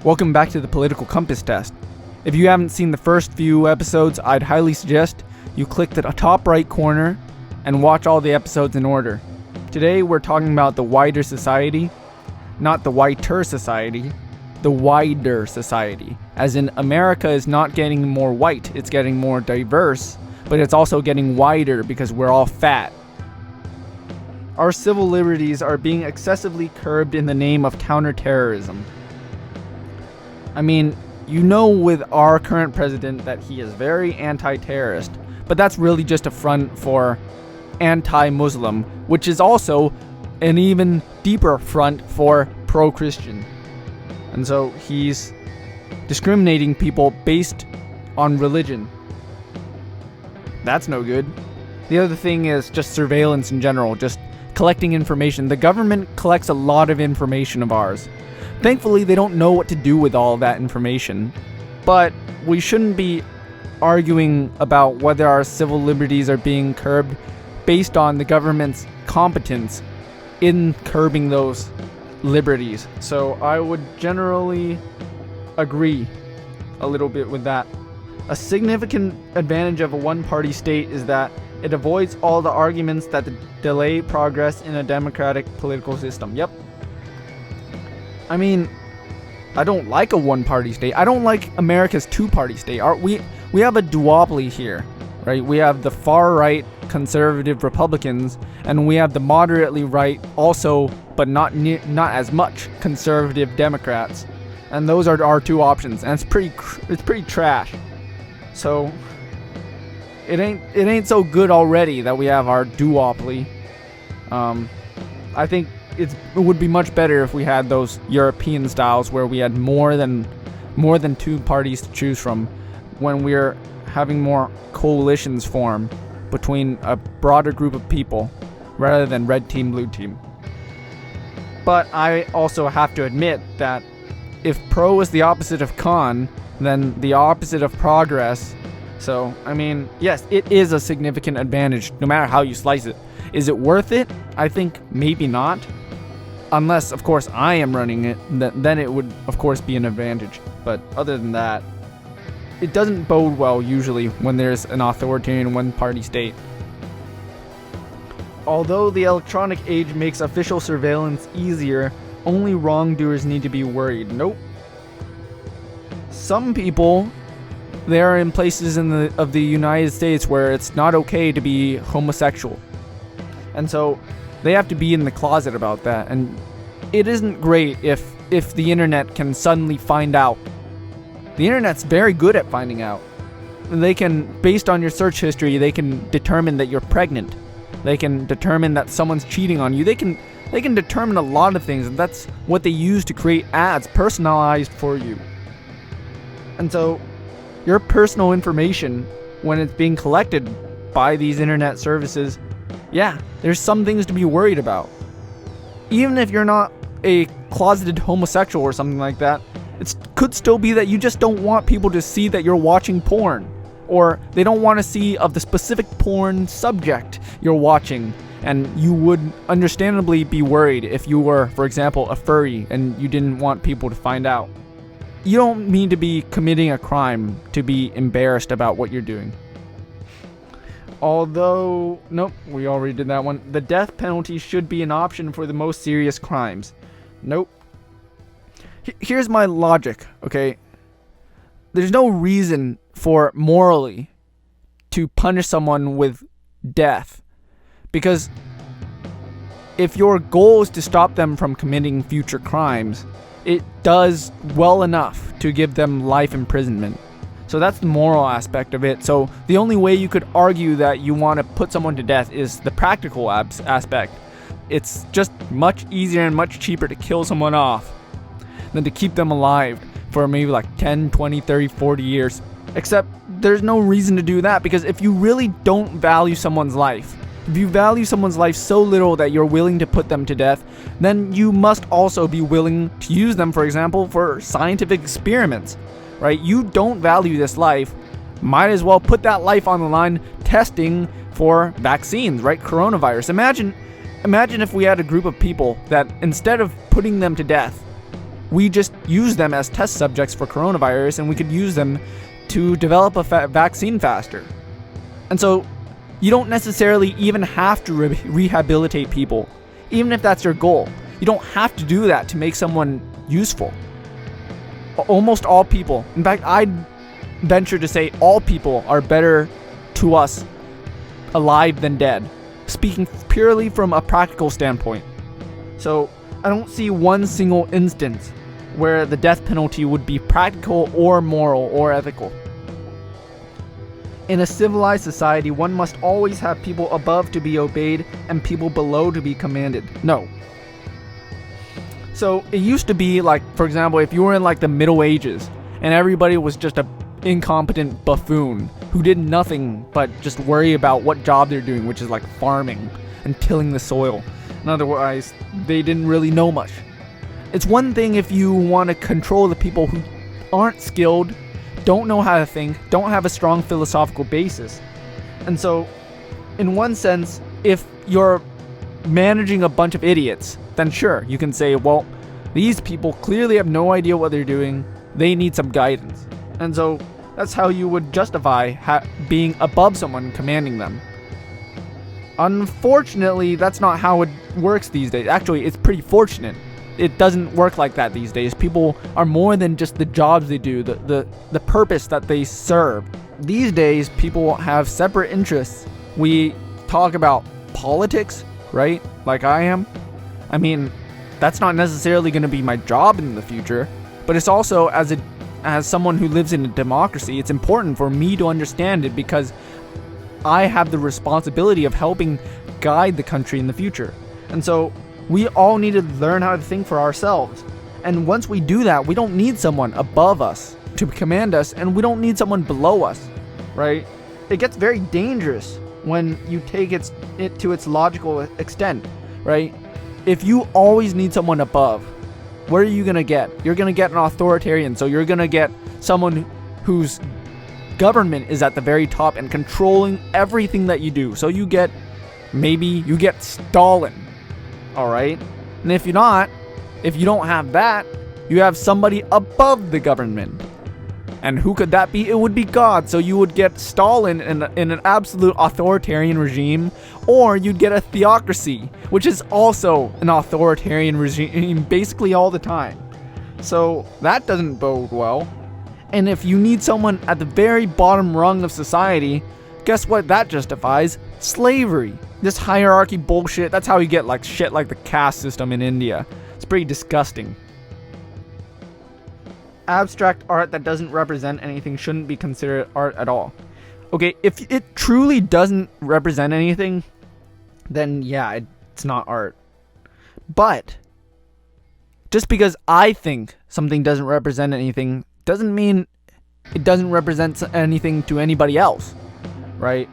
Welcome back to the Political Compass Test. If you haven't seen the first few episodes, I'd highly suggest you click the top right corner and watch all the episodes in order. Today we're talking about the wider society, not the whiter society, the wider society. As in, America is not getting more white, it's getting more diverse, but it's also getting wider because we're all fat. Our civil liberties are being excessively curbed in the name of counterterrorism. I mean, you know with our current president that he is very anti-terrorist, but that's really just a front for anti-Muslim, which is also an even deeper front for pro-Christian. And so he's discriminating people based on religion. That's no good. The other thing is just surveillance in general, just collecting information. The government collects a lot of information of ours. Thankfully, they don't know what to do with all of that information. But we shouldn't be arguing about whether our civil liberties are being curbed based on the government's competence in curbing those liberties. So I would generally agree a little bit with that. A significant advantage of a one-party state is that it avoids all the arguments that delay progress in a democratic political system. Yep. I mean, I don't like a one-party state. I don't like America's two-party state. We have a duopoly here, right? We have the far-right conservative Republicans, and we have the moderately right also, but not as much, conservative Democrats. And those are our two options, and it's pretty trash. So it ain't so good already that we have our duopoly. I think it would be much better if we had those European styles where we had more than two parties to choose from, when we're having more coalitions form between a broader group of people rather than red team, blue team. But I also have to admit that if pro is the opposite of con, then the opposite of progress. So, I mean, yes, it is a significant advantage no matter how you slice it. Is it worth it? I think maybe not. Unless, of course, I am running it, then it would, of course, be an advantage. But other than that, it doesn't bode well usually when there's an authoritarian one-party state. Although the electronic age makes official surveillance easier, only wrongdoers need to be worried. Nope. Some people, they are in places of the United States where it's not okay to be homosexual. And so they have to be in the closet about that. And it isn't great if the internet can suddenly find out. The internet's very good at finding out. They can, based on your search history, they can determine that you're pregnant. They can determine that someone's cheating on you. They can determine a lot of things, and that's what they use to create ads personalized for you. And so your personal information, when it's being collected by these internet services, yeah, there's some things to be worried about. Even if you're not a closeted homosexual or something like that, it could still be that you just don't want people to see that you're watching porn, or they don't want to see of the specific porn subject you're watching, and you would understandably be worried if you were, for example, a furry and you didn't want people to find out. You don't mean to be committing a crime to be embarrassed about what you're doing. Although, nope, we already did that one. The death penalty should be an option for the most serious crimes. Nope. Here's my logic, okay? There's no reason for morally to punish someone with death. Because if your goal is to stop them from committing future crimes, it does well enough to give them life imprisonment. So that's the moral aspect of it. So the only way you could argue that you want to put someone to death is the practical aspect. It's just much easier and much cheaper to kill someone off than to keep them alive for maybe like 10, 20, 30, 40 years. Except there's no reason to do that, because if you really don't value someone's life, if you value someone's life so little that you're willing to put them to death, then you must also be willing to use them, for example, for scientific experiments, right? You don't value this life, might as well put that life on the line testing for vaccines, right? Coronavirus. Imagine if we had a group of people that instead of putting them to death, we just use them as test subjects for coronavirus, and we could use them to develop a vaccine faster. And so you don't necessarily even have to rehabilitate people, even if that's your goal. You don't have to do that to make someone useful. Almost all people, in fact, I'd venture to say all people are better to us alive than dead, speaking purely from a practical standpoint. So I don't see one single instance where the death penalty would be practical or moral or ethical. In a civilized society, one must always have people above to be obeyed and people below to be commanded. No. So it used to be like, for example, if you were in like the Middle Ages and everybody was just a incompetent buffoon who did nothing but just worry about what job they're doing, which is like farming and tilling the soil. And otherwise, they didn't really know much. It's one thing if you want to control the people who aren't skilled, don't know how to think, don't have a strong philosophical basis. And so, in one sense, if you're managing a bunch of idiots, then sure, you can say, well, these people clearly have no idea what they're doing, they need some guidance. And so, that's how you would justify being above someone, commanding them. Unfortunately, that's not how it works these days. Actually, it's pretty fortunate. It doesn't work like that these days. People are more than just the jobs they do, the purpose that they serve. These days, people have separate interests. We talk about politics, right? Like I am. I mean, that's not necessarily going to be my job in the future, but it's also, as someone who lives in a democracy, it's important for me to understand it because I have the responsibility of helping guide the country in the future. And so we all need to learn how to think for ourselves. And once we do that, we don't need someone above us to command us, and we don't need someone below us, right? It gets very dangerous when you take it to its logical extent, right? If you always need someone above, what are you going to get? You're going to get an authoritarian, so you're going to get someone whose government is at the very top and controlling everything that you do. So you get Stalin. All right. And if you don't have that, you have somebody above the government. And who could that be? It would be God. So you would get Stalin in an absolute authoritarian regime, or you'd get a theocracy, which is also an authoritarian regime basically all the time. So that doesn't bode well. And if you need someone at the very bottom rung of society, guess what that justifies? Slavery. This hierarchy bullshit, that's how you get like shit like the caste system in India. It's pretty disgusting. Abstract art that doesn't represent anything shouldn't be considered art at all. Okay, if it truly doesn't represent anything, then yeah, it's not art. But just because I think something doesn't represent anything doesn't mean it doesn't represent anything to anybody else, right?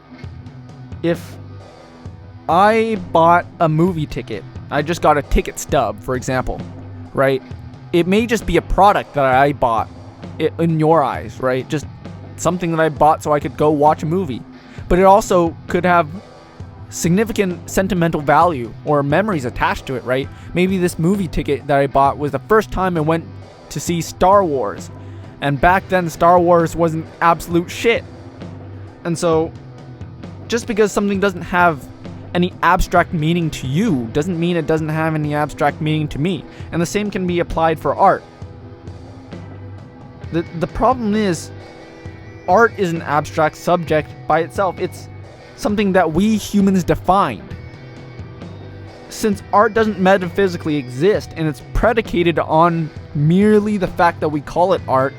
If I bought a movie ticket, I just got a ticket stub, for example, right? It may just be a product that I bought in your eyes, right? Just something that I bought so I could go watch a movie. But it also could have significant sentimental value or memories attached to it, right? Maybe this movie ticket that I bought was the first time I went to see Star Wars. And back then, Star Wars wasn't absolute shit. And so, just because something doesn't have any abstract meaning to you doesn't mean it doesn't have any abstract meaning to me. And the same can be applied for art. The problem is, art is an abstract subject by itself. It's something that we humans defined. Since art doesn't metaphysically exist and it's predicated on merely the fact that we call it art,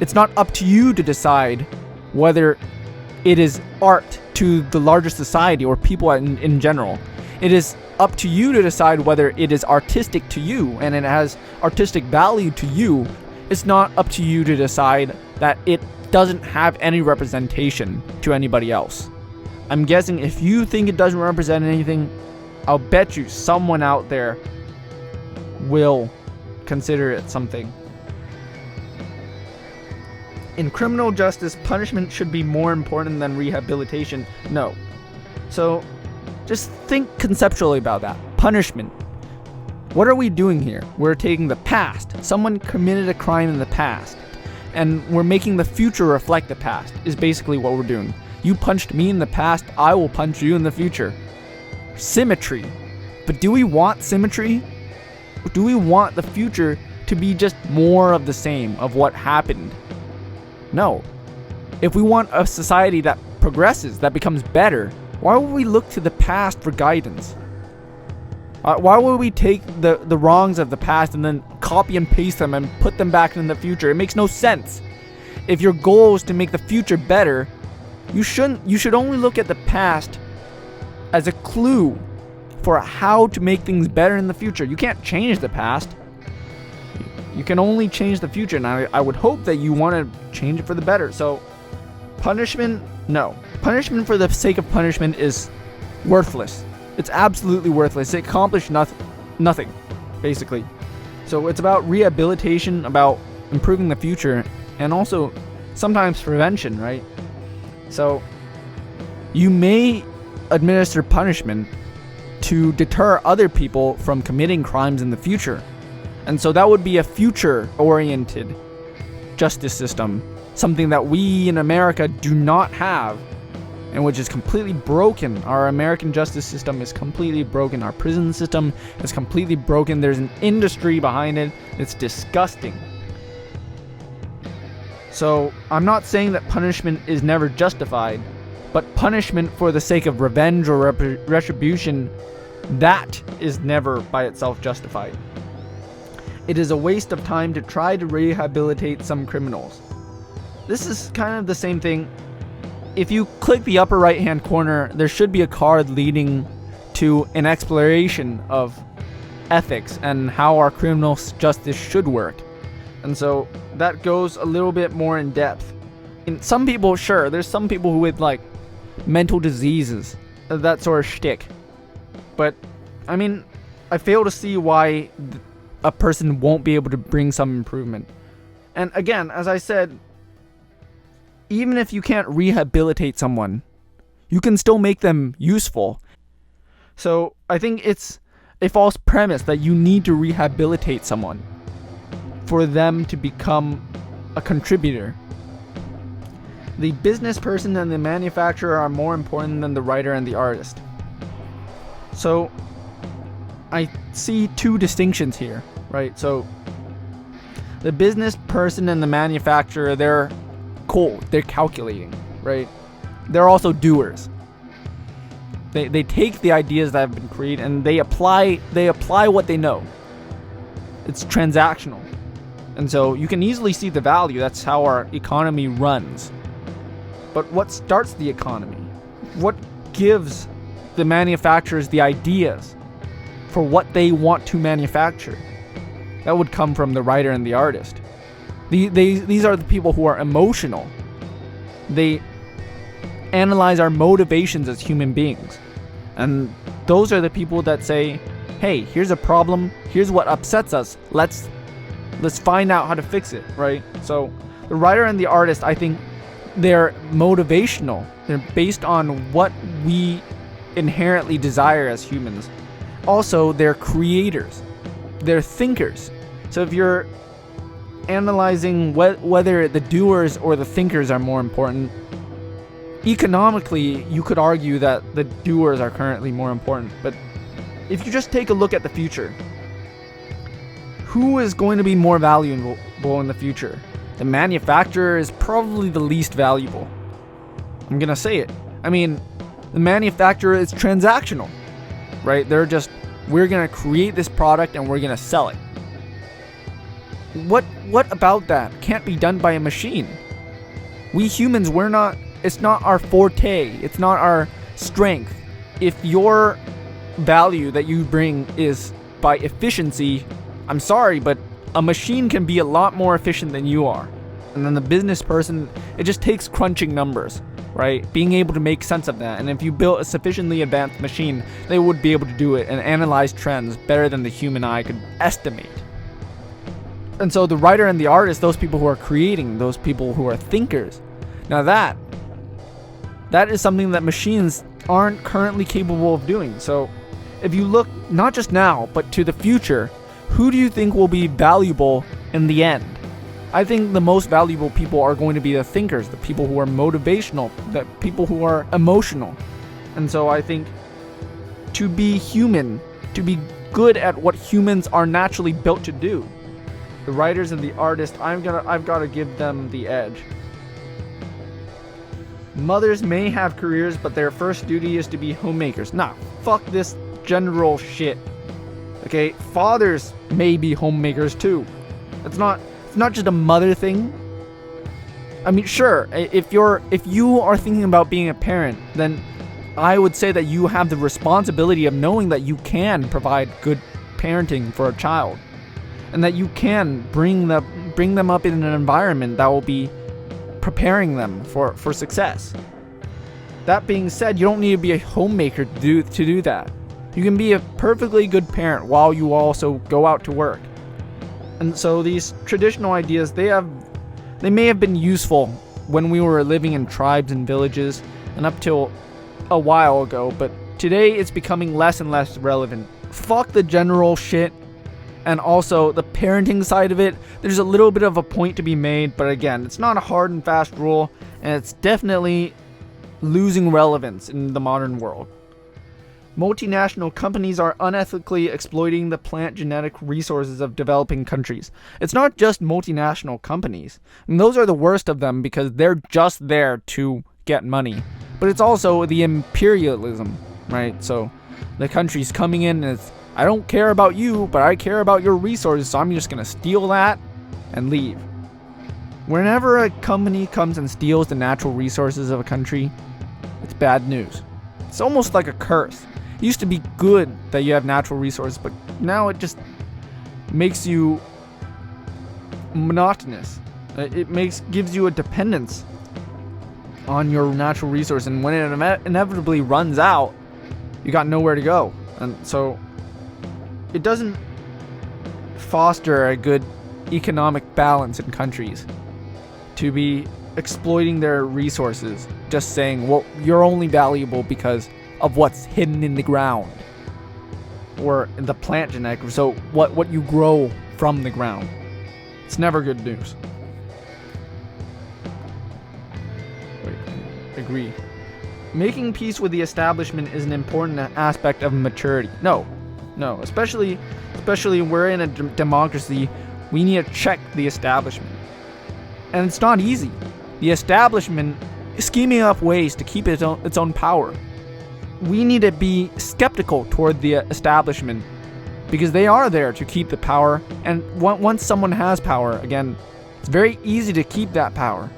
it's not up to you to decide whether it is art to the larger society or people in general. It is up to you to decide whether it is artistic to you and it has artistic value to you. It's not up to you to decide that it doesn't have any representation to anybody else. I'm guessing if you think it doesn't represent anything, I'll bet you someone out there will consider it something. In criminal justice, punishment should be more important than rehabilitation. No. So, just think conceptually about that. Punishment. What are we doing here? We're taking the past. Someone committed a crime in the past, and we're making the future reflect the past, is basically what we're doing. You punched me in the past, I will punch you in the future. Symmetry. But do we want symmetry? Do we want the future to be just more of the same of what happened? No. If we want a society that progresses, that becomes better, why would we look to the past for guidance? Why would we take the wrongs of the past and then copy and paste them and put them back in the future? It makes no sense. If your goal is to make the future better, you should only look at the past as a clue for how to make things better in the future. You can't change the past. You can only change the future, and I would hope that you want to change it for the better. So, punishment, no. Punishment for the sake of punishment is worthless. It's absolutely worthless. It accomplished nothing, basically. So it's about rehabilitation, about improving the future, and also sometimes prevention, right? So you may administer punishment to deter other people from committing crimes in the future. And so that would be a future-oriented justice system, something that we in America do not have, and which is completely broken. Our American justice system is completely broken. Our prison system is completely broken. There's an industry behind it. It's disgusting. So I'm not saying that punishment is never justified, but punishment for the sake of revenge or retribution, that is never by itself justified. It is a waste of time to try to rehabilitate some criminals. This is kind of the same thing. If you click the upper right hand corner, there should be a card leading to an exploration of ethics and how our criminal justice should work. And so that goes a little bit more in depth. And some people, sure, there's some people who with like mental diseases, that sort of shtick. But I mean, I fail to see why a person won't be able to bring some improvement. And again, as I said, even if you can't rehabilitate someone, you can still make them useful. So I think it's a false premise that you need to rehabilitate someone for them to become a contributor. The business person and the manufacturer are more important than the writer and the artist. So I see two distinctions here, right? So the business person and the manufacturer, they're cold, they're calculating, right? They're also doers. They take the ideas that have been created and they apply what they know. It's transactional. And so you can easily see the value. That's how our economy runs. But what starts the economy? What gives the manufacturers the ideas for what they want to manufacture? That would come from the writer and the artist. These are the people who are emotional. They analyze our motivations as human beings. And those are the people that say, hey, here's a problem, here's what upsets us, let's find out how to fix it, right? So the writer and the artist, I think they're motivational. They're based on what we inherently desire as humans. Also, they're creators. They're thinkers. So if you're analyzing whether the doers or the thinkers are more important, economically, you could argue that the doers are currently more important. But if you just take a look at the future, who is going to be more valuable in the future? The manufacturer is probably the least valuable. I'm going to say it. I mean, the manufacturer is transactional, right? They're just, we're going to create this product and we're going to sell it. What about that can't be done by a machine? We humans, it's not our forte. It's not our strength. If your value that you bring is by efficiency, I'm sorry, but a machine can be a lot more efficient than you are. And then the business person, it just takes crunching numbers, right? Being able to make sense of that. And if you built a sufficiently advanced machine, they would be able to do it and analyze trends better than the human eye could estimate. And so the writer and the artist, those people who are creating, those people who are thinkers, now that is something that machines aren't currently capable of doing. So if you look not just now, but to the future, who do you think will be valuable in the end? I think the most valuable people are going to be the thinkers, the people who are motivational, the people who are emotional. And so I think to be human, to be good at what humans are naturally built to do, the writers and the artists, I've got to give them the edge. Mothers may have careers, but their first duty is to be homemakers. Nah, fuck this general shit. Okay, fathers may be homemakers too. It's not just a mother thing. I mean, sure, if you are thinking about being a parent, then I would say that you have the responsibility of knowing that you can provide good parenting for a child, and that you can bring them up in an environment that will be preparing them for success. That being said, you don't need to be a homemaker to do that. You can be a perfectly good parent while you also go out to work. And so these traditional ideas, they may have been useful when we were living in tribes and villages and up till a while ago, but today it's becoming less and less relevant. Fuck the general shit and also the parenting side of it. There's a little bit of a point to be made, but again, it's not a hard and fast rule, and it's definitely losing relevance in the modern world. Multinational companies are unethically exploiting the plant genetic resources of developing countries. It's not just multinational companies. And those are the worst of them because they're just there to get money. But it's also the imperialism, right? So the country's coming in and it's, I don't care about you, but I care about your resources, so I'm just going to steal that and leave. Whenever a company comes and steals the natural resources of a country, it's bad news. It's almost like a curse. It used to be good that you have natural resources, but now it just makes you monotonous. It gives you a dependence on your natural resource, and when it inevitably runs out, you got nowhere to go. And so it doesn't foster a good economic balance in countries to be exploiting their resources, just saying, well, you're only valuable because of what's hidden in the ground or in the plant genetic, so what you grow from the ground. It's never good news. Agree. Making peace with the establishment is an important aspect of maturity. No, especially we're in a democracy, we need to check the establishment. And it's not easy. The establishment is scheming up ways to keep its own power. We need to be skeptical toward the establishment because they are there to keep the power, and once someone has power, again, it's very easy to keep that power.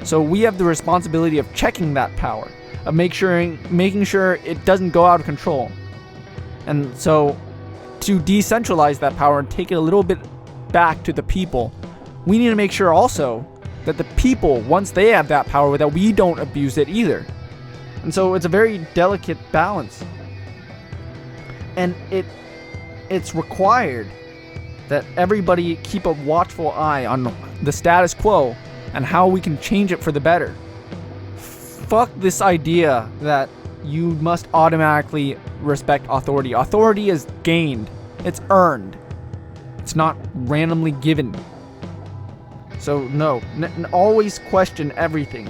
So we have the responsibility of checking that power, of making sure it doesn't go out of control. And so to decentralize that power and take it a little bit back to the people, we need to make sure also that the people, once they have that power, that we don't abuse it either. And so it's a very delicate balance. And it's required that everybody keep a watchful eye on the status quo and how we can change it for the better. Fuck this idea that you must automatically respect authority. Authority is gained. It's earned. It's not randomly given. So no, always question everything.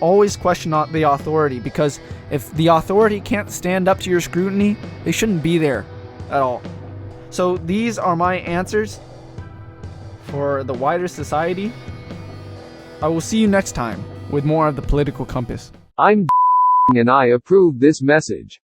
Always question the authority, because if the authority can't stand up to your scrutiny, they shouldn't be there at all. So these are my answers for the wider society. I will see you next time with more of the Political Compass. I'm and I approve this message.